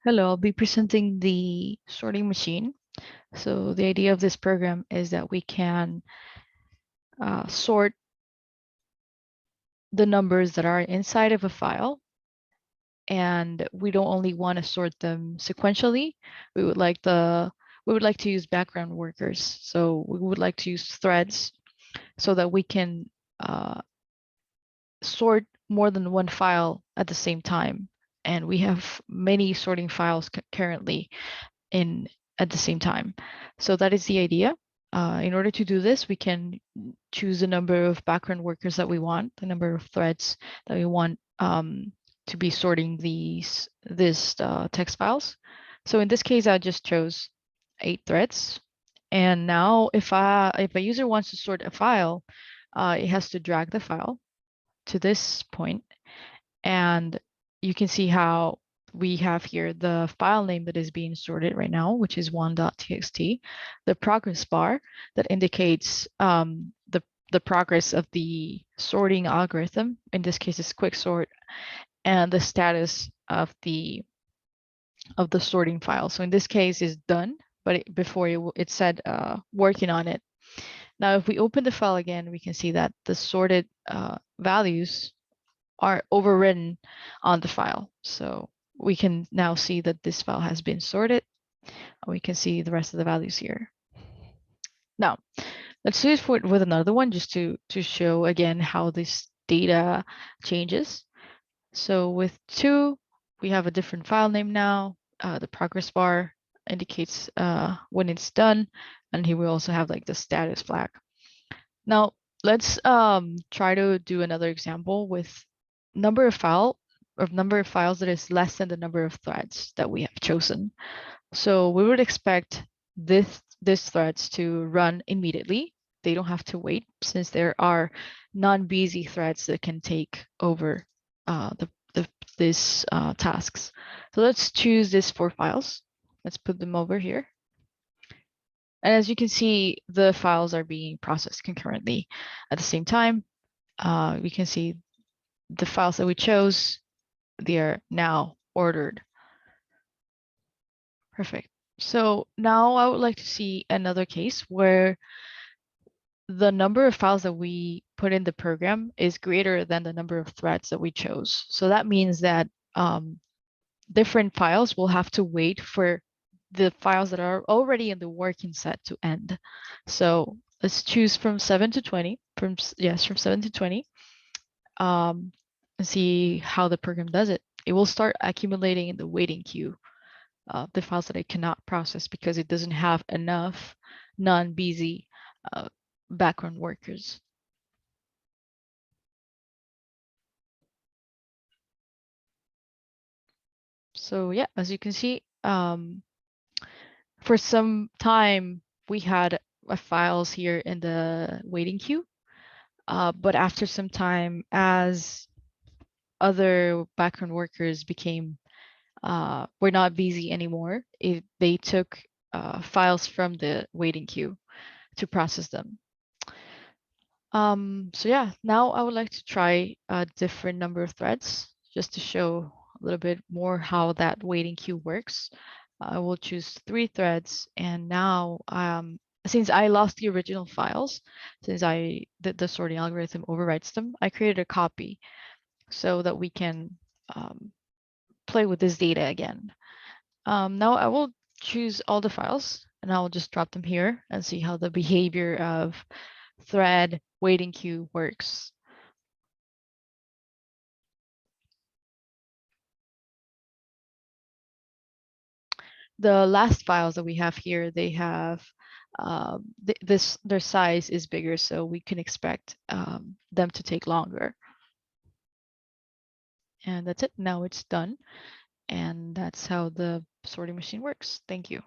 Hello, I'll be presenting the sorting machine. So the idea of this program is that we can sort the numbers that are inside of a file, and we don't only want to sort them sequentially. We would like to use background workers. So we would like to use threads so that we can sort more than one file at the same time. And we have many sorting files currently in at the same time. So that is the idea. In order to do this, we can choose the number of background workers that we want, the number of threads that we want to be sorting this text files. So in this case, I just chose 8 threads. And now if a user wants to sort a file, it has to drag the file to this point, and you can see how we have here the file name that is being sorted right now, which is 1.txt, the progress bar that indicates the progress of the sorting algorithm. In this case, it's quicksort, and the status of the sorting file. So in this case, is done, but before it said working on it. Now, if we open the file again, we can see that the sorted values are overwritten on the file. So we can now see that this file has been sorted. We can see the rest of the values here. Now, let's do it with another one just to show again how this data changes. So with 2, we have a different file name now. The progress bar indicates when it's done. And here we also have like the status flag. Now, let's try to do another example with number of files that is less than the number of threads that we have chosen. So we would expect this threads to run immediately. They don't have to wait, since there are non-busy threads that can take over these tasks. So let's choose these 4 files. Let's put them over here. And as you can see, the files are being processed concurrently at the same time. We can see the files that we chose, they are now ordered. Perfect. So now I would like to see another case where the number of files that we put in the program is greater than the number of threads that we chose. So that means that different files will have to wait for the files that are already in the working set to end. So let's choose from 7 to 20, from 7 to 20, and see how the program does it. It will start accumulating in the waiting queue the files that I cannot process because it doesn't have enough non-busy background workers. So yeah, as you can see, for some time we had files here in the waiting queue, but after some time, as other background workers were not busy anymore, they took files from the waiting queue to process them. So yeah, now I would like to try a different number of threads just to show a little bit more how that waiting queue works. I will choose 3 threads, and now since I lost the original files, since the sorting algorithm overwrites them, I created a copy so that we can play with this data again. Now I will choose all the files, and I will just drop them here and see how the behavior of thread waiting queue works. The last files that we have here, they have their size is bigger, so we can expect them to take longer. And that's it. Now it's done. And that's how the sorting machine works. Thank you.